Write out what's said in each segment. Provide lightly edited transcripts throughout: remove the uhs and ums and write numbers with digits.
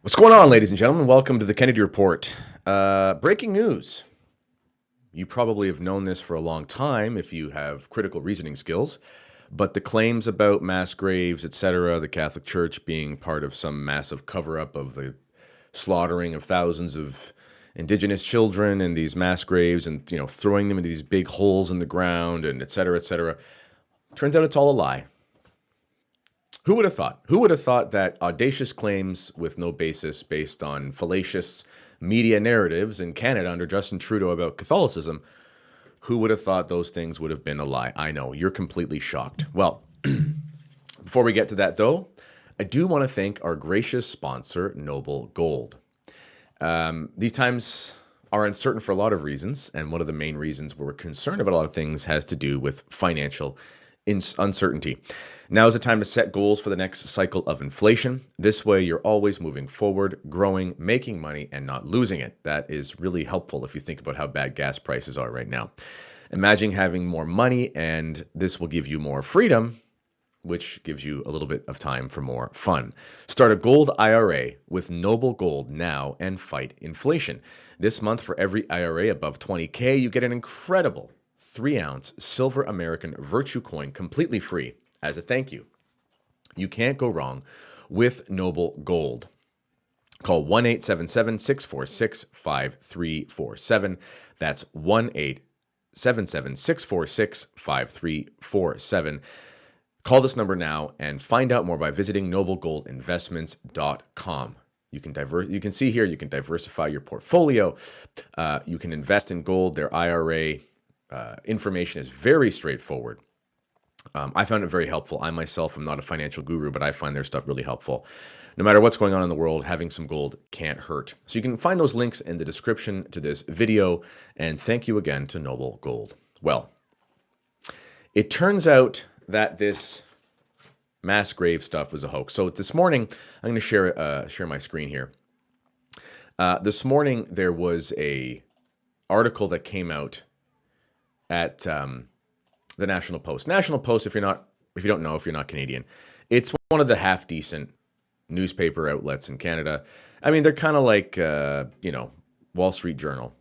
What's going on, ladies and gentlemen? Welcome to the Kennedy Report. Breaking news. You probably have known this for a long time if you have critical reasoning skills, but the claims about mass graves, etc., the Catholic Church being part of some massive cover-up of the slaughtering of thousands of Indigenous children in these mass graves and, throwing them into these big holes in the ground and etc., etc. Turns out it's all a lie. Who would have thought? Who would have thought that audacious claims with no basis based on fallacious media narratives in Canada under Justin Trudeau about Catholicism, who would have thought those things would have been a lie? I know, you're completely shocked. Well, before we get to that though, I do want to thank our gracious sponsor, Noble Gold. These times are uncertain for a lot of reasons, and one of the main reasons we're concerned about a lot of things has to do with financial uncertainty. Now is the time to set goals for the next cycle of inflation. This way, you're always moving forward, growing, making money, and not losing it. That is really helpful if you think about how bad gas prices are right now. Imagine having more money, and this will give you more freedom, which gives you a little bit of time for more fun. Start a gold IRA with Noble Gold now and fight inflation. This month, for every IRA above $20K, you get an incredible 3-ounce silver American Virtue coin completely free as a thank you. You can't go wrong with Noble Gold. Call 1-877-646-5347. That's 1-877-646-5347. Call this number now and find out more by visiting noblegoldinvestments.com. You can see here, you can diversify your portfolio. You can invest in gold. Their IRA information is very straightforward. I found it very helpful. I myself am not a financial guru, but I find their stuff really helpful. No matter what's going on in the world, having some gold can't hurt. So you can find those links in the description to this video. And thank you again to Noble Gold. Well, it turns out that this mass grave stuff was a hoax. So this morning, I'm going to share my screen here. This morning, there was a article that came out at the National Post. National Post, if you don't know, if you're not Canadian, it's one of the half-decent newspaper outlets in Canada. I mean, they're kind of like, Wall Street Journal.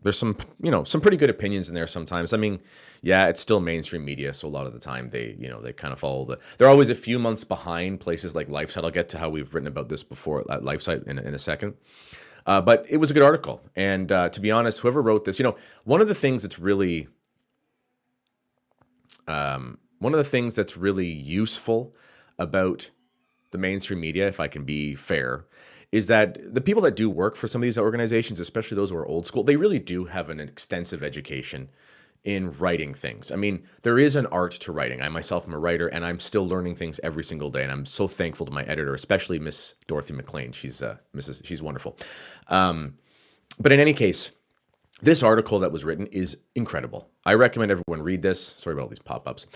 There's some pretty good opinions in there sometimes. I mean, yeah, it's still mainstream media, so a lot of the time they kind of follow they're always a few months behind places like LifeSite. I'll get to how we've written about this before at LifeSite in a second. But it was a good article. And to be honest, whoever wrote this, one of the things that's really useful about the mainstream media, if I can be fair, is that the people that do work for some of these organizations, especially those who are old school, they really do have an extensive education in writing things. I mean, there is an art to writing. I myself am a writer, and I'm still learning things every single day. And I'm so thankful to my editor, especially Miss Dorothy McLean. She's wonderful. But in any case, this article that was written is incredible. I recommend everyone read this. Sorry about all these pop-ups.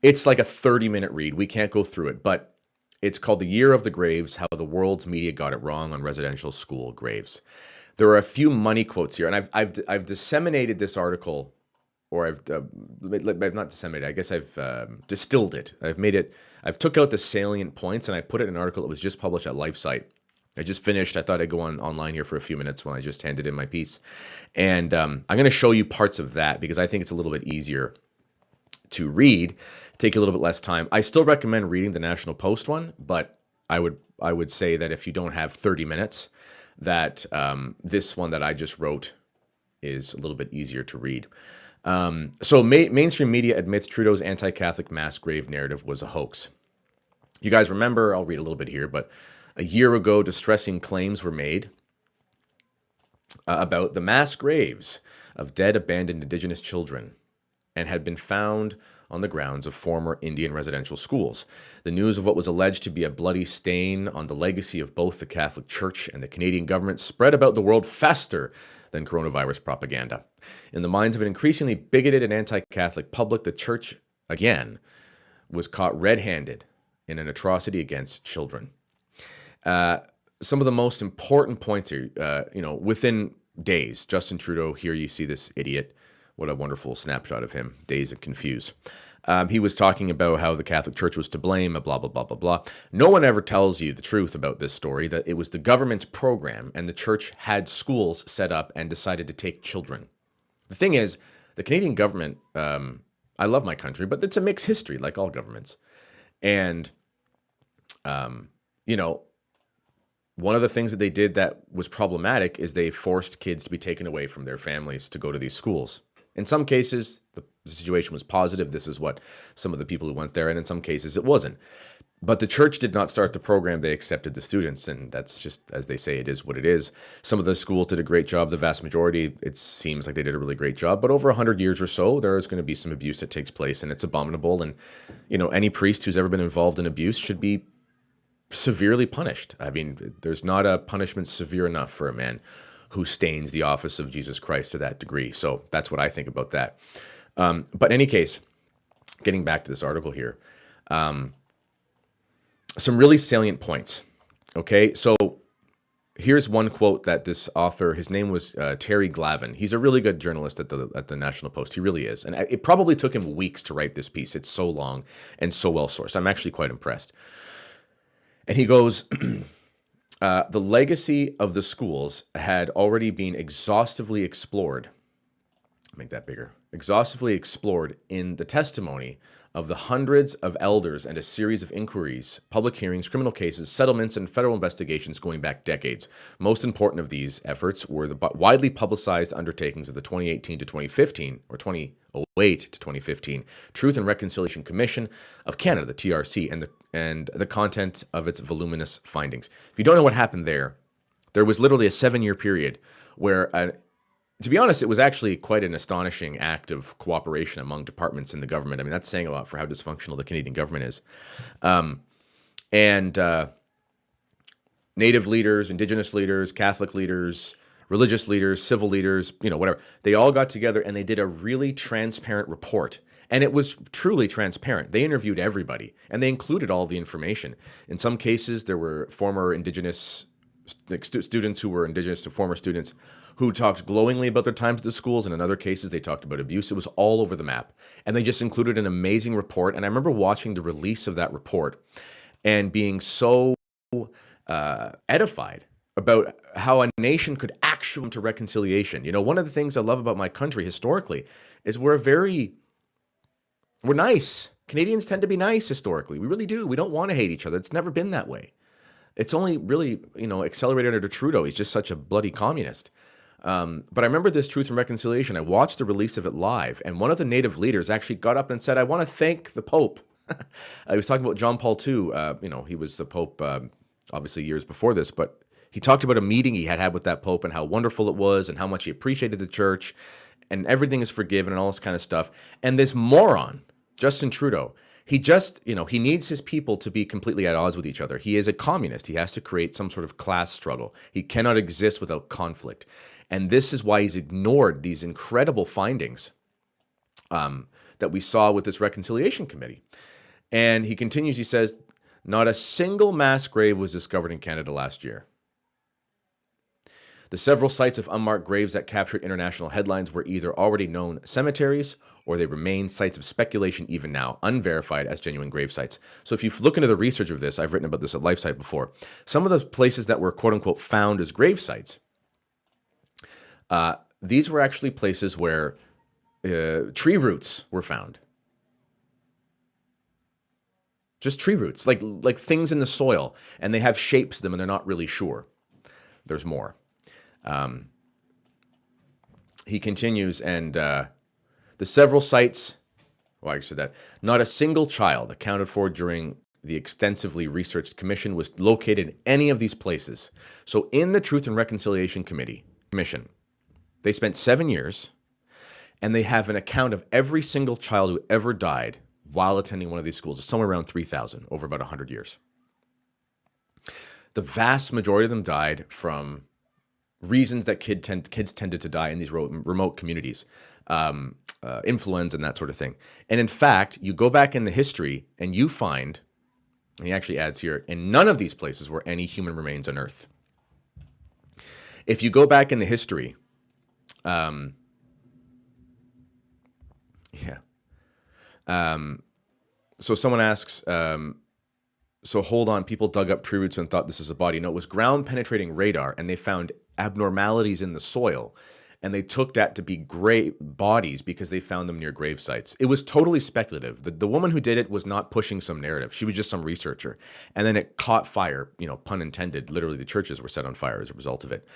It's like a 30-minute read. We can't go through it, but it's called The Year of the Graves, How the World's Media Got It Wrong on Residential School Graves. There are a few money quotes here, and I've disseminated this article, or I've not disseminated. I guess I've distilled it. I've took out the salient points, and I put it in an article that was just published at LifeSite. I just finished. I thought I'd go online here for a few minutes when I just handed in my piece. And I'm going to show you parts of that because I think it's a little bit easier to read, take a little bit less time. I still recommend reading the National Post one, but I would say that if you don't have 30 minutes, that this one that I just wrote is a little bit easier to read. So mainstream media admits Trudeau's anti-Catholic mass grave narrative was a hoax. You guys remember, I'll read a little bit here, but a year ago, distressing claims were made about the mass graves of dead, abandoned Indigenous children and had been found on the grounds of former Indian residential schools. The news of what was alleged to be a bloody stain on the legacy of both the Catholic Church and the Canadian government spread about the world faster than coronavirus propaganda. In the minds of an increasingly bigoted and anti-Catholic public, the Church, again, was caught red-handed in an atrocity against children. Some of the most important points here, within days, Justin Trudeau, here you see this idiot What a wonderful snapshot of him, dazed and confused. He was talking about how the Catholic Church was to blame, blah, blah, blah, blah, blah. No one ever tells you the truth about this story, that it was the government's program and the church had schools set up and decided to take children. The thing is, the Canadian government, I love my country, but it's a mixed history like all governments. And, you know, one of the things that they did that was problematic is they forced kids to be taken away from their families to go to these schools. In some cases, the situation was positive. This is what some of the people who went there, and in some cases it wasn't. But the church did not start the program. They accepted the students, and that's just, as they say, it is what it is. Some of the schools did a great job. The vast majority, it seems like they did a really great job. But over 100 years or so, there is going to be some abuse that takes place, and it's abominable. And, you know, any priest who's ever been involved in abuse should be severely punished. I mean, there's not a punishment severe enough for a man who stains the office of Jesus Christ to that degree. So that's what I think about that. But in any case, getting back to this article here, some really salient points. Okay, so here's one quote that this author, his name was Terry Glavin. He's a really good journalist at the National Post. He really is. And it probably took him weeks to write this piece. It's so long and so well sourced. I'm actually quite impressed. And he goes, the legacy of the schools had already been exhaustively explored. Make that bigger. Exhaustively explored in the testimony of the hundreds of elders and a series of inquiries, public hearings, criminal cases, settlements, and federal investigations going back decades. Most important of these efforts were the widely publicized undertakings of the 2018 to 2015, or 2008 to 2015, Truth and Reconciliation Commission of Canada, the TRC, and the content of its voluminous findings. If you don't know what happened there was literally a 7-year period where to be honest, it was actually quite an astonishing act of cooperation among departments in the government. I mean, that's saying a lot for how dysfunctional the Canadian government is. Native leaders, Indigenous leaders, Catholic leaders, religious leaders, civil leaders, you know, whatever. They all got together and they did a really transparent report. And it was truly transparent. They interviewed everybody and they included all the information. In some cases, there were former Indigenous students who were Indigenous to former students who talked glowingly about their times at the schools, and in other cases, they talked about abuse. It was all over the map. And they just included an amazing report. And I remember watching the release of that report and being so edified about how a nation could actually come to reconciliation. You know, one of the things I love about my country historically is we're nice. Canadians tend to be nice historically. We really do. We don't want to hate each other. It's never been that way. It's only really, you know, accelerated under Trudeau. He's just such a bloody communist. But I remember this Truth and Reconciliation. I watched the release of it live, and one of the native leaders actually got up and said, I want to thank the Pope. I was talking about John Paul II. You know, he was the Pope, obviously years before this, but he talked about a meeting he had with that Pope and how wonderful it was and how much he appreciated the church and everything is forgiven and all this kind of stuff. And this moron, Justin Trudeau, he just, you know, he needs his people to be completely at odds with each other. He is a communist. He has to create some sort of class struggle. He cannot exist without conflict. And this is why he's ignored these incredible findings that we saw with this reconciliation committee. And he continues, he says, not a single mass grave was discovered in Canada last year. The several sites of unmarked graves that captured international headlines were either already known cemeteries or they remain sites of speculation even now, unverified as genuine grave sites. So if you look into the research of this, I've written about this at LifeSite before, some of the places that were quote-unquote found as grave sites, these were actually places where tree roots were found. Just tree roots, like things in the soil, and they have shapes to them and they're not really sure. There's more. He continues, and the several sites, well, I said that, not a single child accounted for during the extensively researched commission was located in any of these places. So in the Truth and Reconciliation Commission, they spent 7 years, and they have an account of every single child who ever died while attending one of these schools. It's somewhere around 3,000 over about 100 years. The vast majority of them died from reasons that kids tended to die in these remote communities, influenza and that sort of thing. And in fact, you go back in the history and you find, and he actually adds here, in none of these places were any human remains unearthed. If you go back in the history, Yeah. So someone asks, so hold on, people dug up tree roots and thought this is a body. No, it was ground penetrating radar, and they found abnormalities in the soil. And they took that to be grave bodies because they found them near grave sites. It was totally speculative. The woman who did it was not pushing some narrative. She was just some researcher. And then it caught fire, pun intended. Literally, the churches were set on fire as a result of it.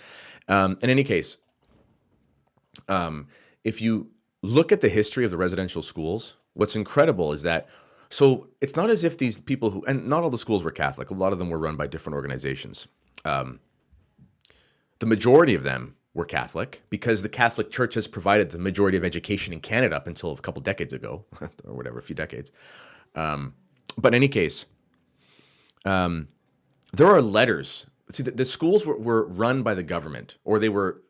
In any case, if you look at the history of the residential schools, what's incredible is that, so it's not as if these people who, and not all the schools were Catholic, a lot of them were run by different organizations. The majority of them were Catholic because the Catholic Church has provided the majority of education in Canada up until a couple decades ago, or whatever, a few decades. But in any case, there are letters. See, the schools were run by the government, or they were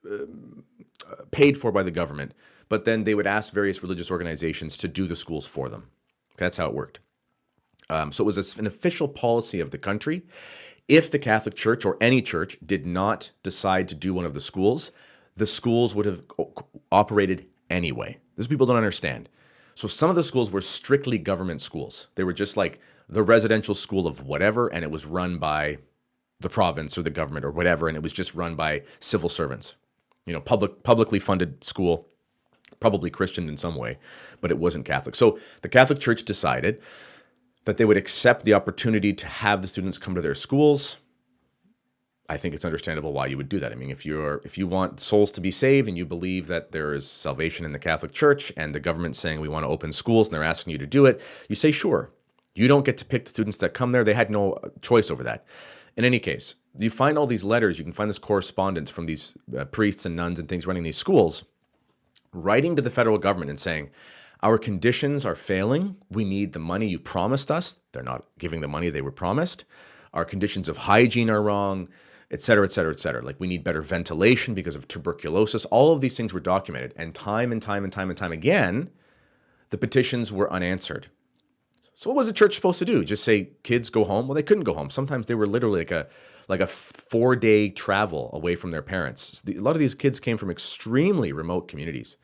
paid for by the government, but then they would ask various religious organizations to do the schools for them. That's how it worked. So it was an official policy of the country. If the Catholic Church or any church did not decide to do one of the schools would have operated anyway. This people don't understand. So some of the schools were strictly government schools. They were just like the residential school of whatever, and it was run by the province or the government or whatever, and it was just run by civil servants. Publicly funded school, probably Christian in some way, but it wasn't Catholic. So the Catholic Church decided that they would accept the opportunity to have the students come to their schools. I think it's understandable why you would do that. I mean, if you want souls to be saved and you believe that there is salvation in the Catholic Church and the government's saying we want to open schools and they're asking you to do it, you say sure. You don't get to pick the students that come there. They had no choice over that. In any case, you find all these letters, you can find this correspondence from these priests and nuns and things running these schools, writing to the federal government and saying, our conditions are failing. We need the money you promised us. They're not giving the money they were promised. Our conditions of hygiene are wrong, et cetera, et cetera, et cetera. Like we need better ventilation because of tuberculosis. All of these things were documented. And time again, the petitions were unanswered. So what was the church supposed to do? Just say, kids, go home? Well, they couldn't go home. Sometimes they were literally like a 4-day travel away from their parents. A lot of these kids came from extremely remote communities.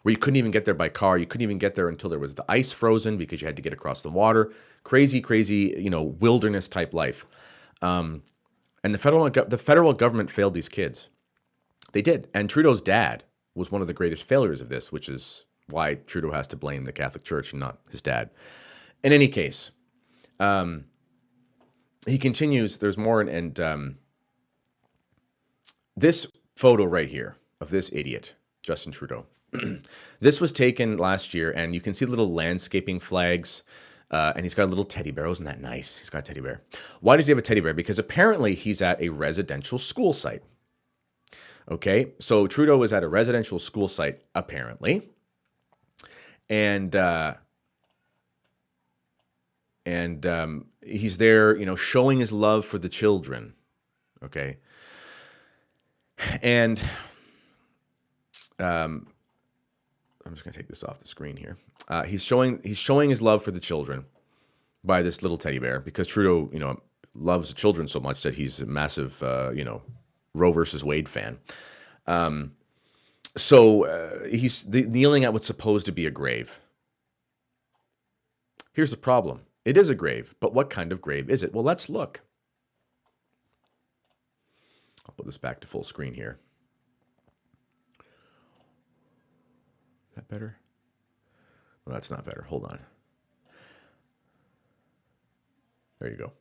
Where you couldn't even get there by car. You couldn't even get there until there was the ice frozen because you had to get across the water. Crazy, wilderness type life. And the federal government failed these kids. They did. And Trudeau's dad was one of the greatest failures of this, which is why Trudeau has to blame the Catholic Church and not his dad. In any case, he continues, there's more, and this photo right here of this idiot, Justin Trudeau. This was taken last year, and you can see little landscaping flags, and he's got a little teddy bear. Isn't that nice? He's got a teddy bear. Why does he have a teddy bear? Because apparently he's at a residential school site. Okay, so Trudeau is at a residential school site, apparently, and he's there, showing his love for the children. Okay, and I'm just going to take this off the screen here. He's showing his love for the children by this little teddy bear because Trudeau, loves the children so much that he's a massive, Roe versus Wade fan. So he's kneeling at what's supposed to be a grave. Here's the problem. It is a grave, but what kind of grave is it? Well, let's look. I'll put this back to full screen here. That better? Well, that's not better. Hold on. There you go.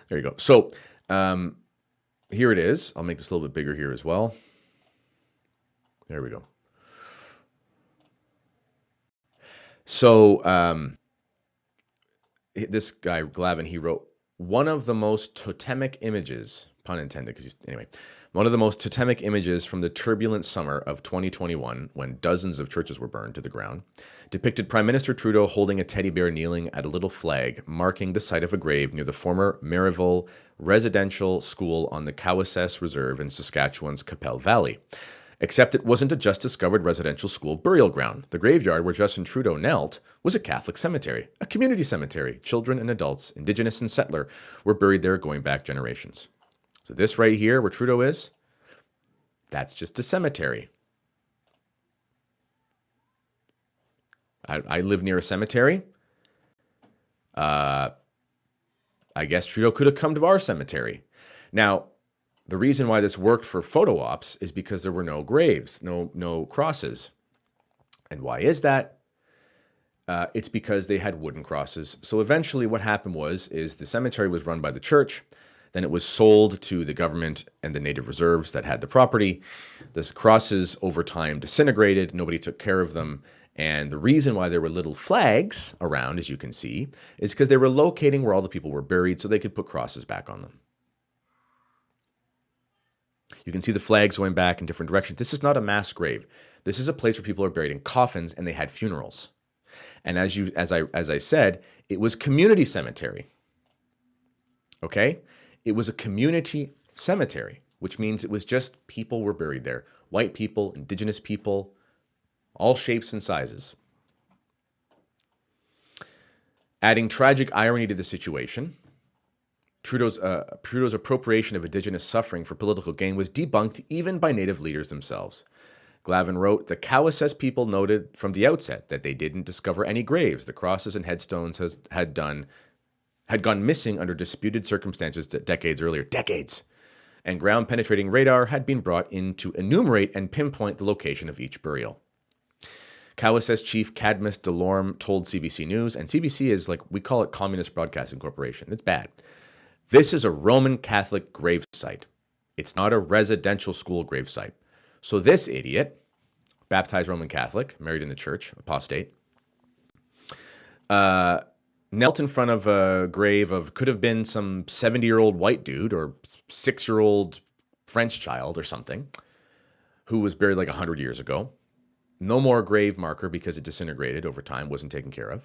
There you go. So here it is. I'll make this a little bit bigger here as well. There we go. So this guy, Glavin, he wrote, one of the most totemic images, pun intended, one of the most totemic images from the turbulent summer of 2021, when dozens of churches were burned to the ground, depicted Prime Minister Trudeau holding a teddy bear kneeling at a little flag marking the site of a grave near the former Maryville residential school on the Cowessess Reserve in Saskatchewan's Qu'Appelle Valley. Except it wasn't a just-discovered residential school burial ground. The graveyard where Justin Trudeau knelt was a Catholic cemetery, a community cemetery. Children and adults, Indigenous and settler, were buried there going back generations. So this right here, where Trudeau is, That's just a cemetery. I live near a cemetery. I guess Trudeau could have come to our cemetery. Now, the reason why this worked for photo ops is because there were no graves, no crosses. And why is that? It's because they had wooden crosses. So eventually what happened is the cemetery was run by the church. Then it was sold to the government and the native reserves that had the property. The crosses over time disintegrated. Nobody took care of them. And the reason why there were little flags around, as you can see, is because they were locating where all the people were buried so they could put crosses back on them. You can see the flags going back in different directions. This is not a mass grave. This is a place where people are buried in coffins and they had funerals. And as I said, it was community cemetery. Okay? It was a community cemetery, which means it was just people were buried there. White people, Indigenous people, all shapes and sizes. Adding tragic irony to the situation, Trudeau's appropriation of Indigenous suffering for political gain was debunked even by Native leaders themselves. Glavin wrote, the Cowessess people noted from the outset that they didn't discover any graves. The crosses and headstones had gone missing under disputed circumstances decades earlier. Decades! And ground-penetrating radar had been brought in to enumerate and pinpoint the location of each burial. Cowessess chief Cadmus Delorme told CBC News, and CBC is like, we call it Communist Broadcasting Corporation. It's bad. This is a Roman Catholic grave site. It's not a residential school grave site. So this idiot, baptized Roman Catholic, married in the church, apostate, knelt in front of a grave of, could have been some 70-year-old white dude or 6-year-old French child or something, who was buried like 100 years ago. No more grave marker because it disintegrated over time, wasn't taken care of.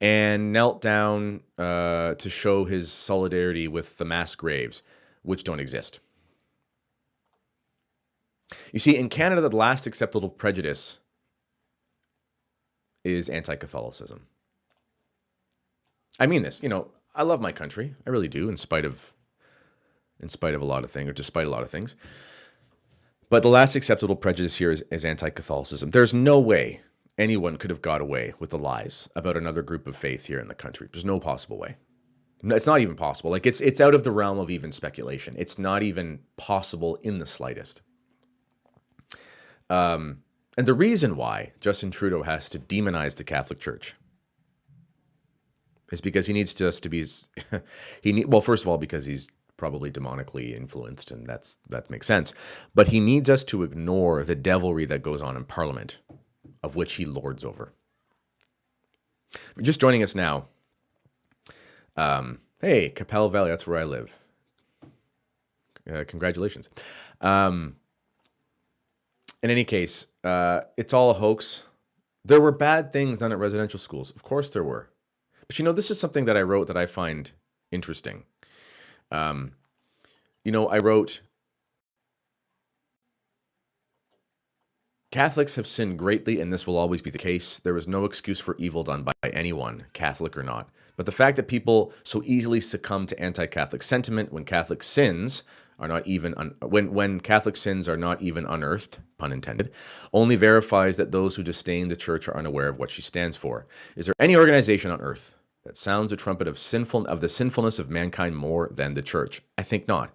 And knelt down to show his solidarity with the mass graves, which don't exist. You see, in Canada, the last acceptable prejudice is anti-Catholicism. I mean this, I love my country. I really do, in spite of a lot of things, or despite a lot of things. But the last acceptable prejudice here is anti-Catholicism. There's no way anyone could have got away with the lies about another group of faith here in the country. There's no possible way. It's not even possible. Like it's out of the realm of even speculation. It's not even possible in the slightest. And the reason why Justin Trudeau has to demonize the Catholic Church is because he needs us to be, well, first of all, because he's probably demonically influenced, and that makes sense. But he needs us to ignore the devilry that goes on in Parliament, of which he lords over. Just joining us now. Hey, Capel Valley, that's where I live. Congratulations. In any case, it's all a hoax. There were bad things done at residential schools. Of course there were. But this is something that I wrote that I find interesting. I wrote, Catholics have sinned greatly, and this will always be the case. There is no excuse for evil done by anyone, Catholic or not. But the fact that people so easily succumb to anti-Catholic sentiment when Catholic sins are not even when Catholic sins are not even unearthed, pun intended, only verifies that those who disdain the church are unaware of what she stands for. Is there any organization on earth that sounds the trumpet of the sinfulness of mankind more than the church? I think not.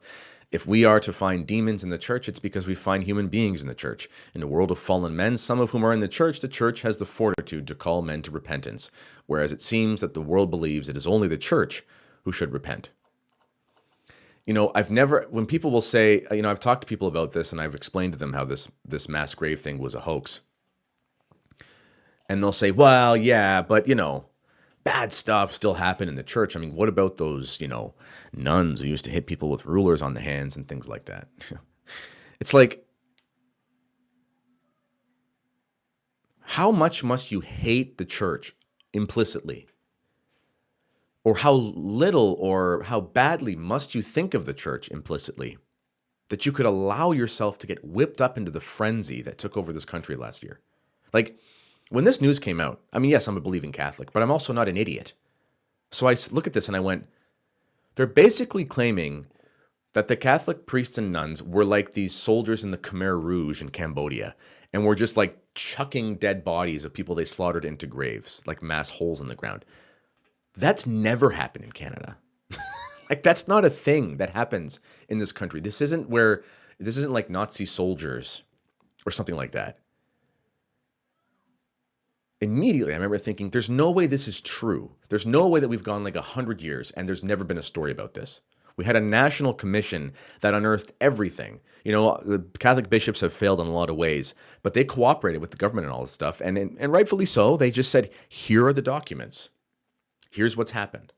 If we are to find demons in the church, it's because we find human beings in the church. In a world of fallen men, some of whom are in the church has the fortitude to call men to repentance, whereas it seems that the world believes it is only the church who should repent. When people will say, I've talked to people about this and I've explained to them how this mass grave thing was a hoax. And they'll say, well, yeah, but, bad stuff still happened in the church. I mean, what about those, nuns who used to hit people with rulers on the hands and things like that? It's like, how much must you hate the church implicitly? Or how little or how badly must you think of the church implicitly that you could allow yourself to get whipped up into the frenzy that took over this country last year? Like, when this news came out, I mean, yes, I'm a believing Catholic, but I'm also not an idiot. So I look at this and I went, they're basically claiming that the Catholic priests and nuns were like these soldiers in the Khmer Rouge in Cambodia, and were just like chucking dead bodies of people they slaughtered into graves, like mass holes in the ground. That's never happened in Canada. Like, that's not a thing that happens in this country. This isn't like Nazi soldiers or something like that. Immediately, I remember thinking, there's no way this is true. There's no way that we've gone like 100 years and there's never been a story about this. We had a national commission that unearthed everything. You know, the Catholic bishops have failed in a lot of ways, but they cooperated with the government and all this stuff. And rightfully so, they just said, here are the documents. Here's what's happened.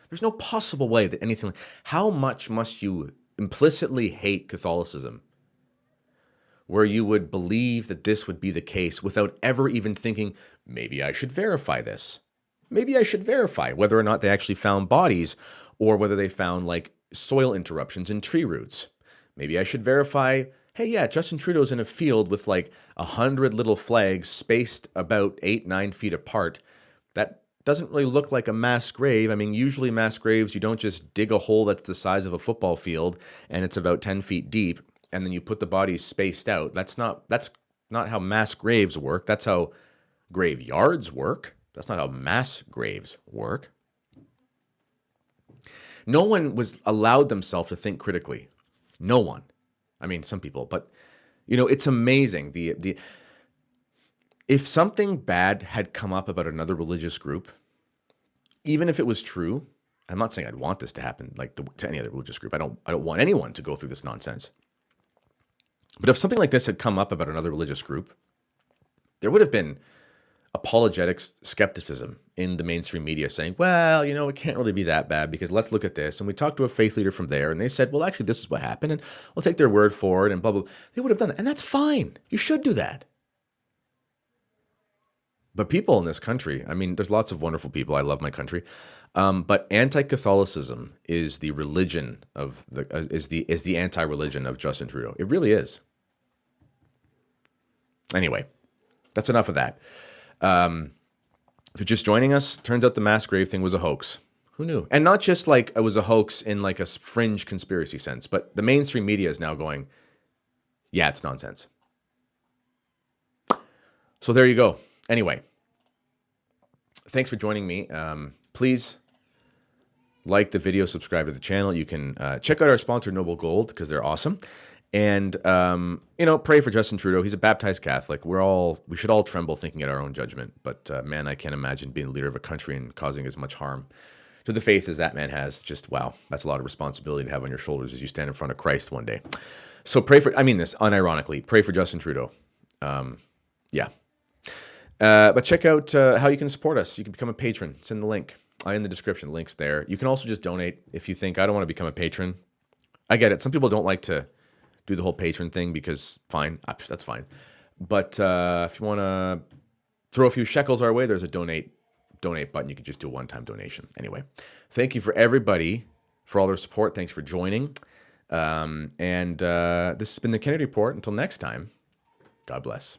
There's no possible way that anything... How much must you implicitly hate Catholicism where you would believe that this would be the case without ever even thinking, maybe I should verify this. Maybe I should verify whether or not they actually found bodies or whether they found like soil interruptions in tree roots. Maybe I should verify, hey, yeah, Justin Trudeau's in a field with like 100 little flags spaced about 8-9 feet apart. That doesn't really look like a mass grave. I mean, usually mass graves, you don't just dig a hole that's the size of a football field and it's about 10 feet deep, and then you put the bodies spaced out. That's not how mass graves work. That's how graveyards work. That's not how mass graves work. No one was allowed themselves to think critically. No one. I mean, some people, but you know, it's amazing. If something bad had come up about another religious group, even if it was true, I'm not saying I'd want this to happen like to any other religious group. I don't want anyone to go through this nonsense. But if something like this had come up about another religious group, there would have been apologetic skepticism in the mainstream media saying, well, you know, it can't really be that bad because let's look at this. And we talked to a faith leader from there and they said, well, actually, this is what happened and we'll take their word for it and blah, blah, blah. They would have done it. And that's fine. You should do that. But people in this country, I mean, there's lots of wonderful people. I love my country. But anti-Catholicism is the religion of is the anti-religion of Justin Trudeau. It really is. Anyway, that's enough of that. If you're just joining us, turns out the mass grave thing was a hoax. Who knew? And not just like it was a hoax in like a fringe conspiracy sense, but the mainstream media is now going, yeah, it's nonsense. So there you go. Anyway, thanks for joining me. Please like the video, subscribe to the channel. You can check out our sponsor, Noble Gold, because they're awesome. And, you know, pray for Justin Trudeau. He's a baptized Catholic. We should all tremble thinking at our own judgment. But, man, I can't imagine being the leader of a country and causing as much harm to the faith as that man has. Just, wow, that's a lot of responsibility to have on your shoulders as you stand in front of Christ one day. So pray for, I mean this unironically, pray for Justin Trudeau. Yeah. But check out how you can support us. You can become a patron. It's in the link in the description. Link's there. You can also just donate if you think, I don't want to become a patron. I get it. Some people don't like to do the whole patron thing because fine, that's fine. But if you want to throw a few shekels our way, there's a donate button. You can just do a one-time donation. Anyway, thank you for everybody for all their support. Thanks for joining. This has been the Kennedy Report. Until next time, God bless.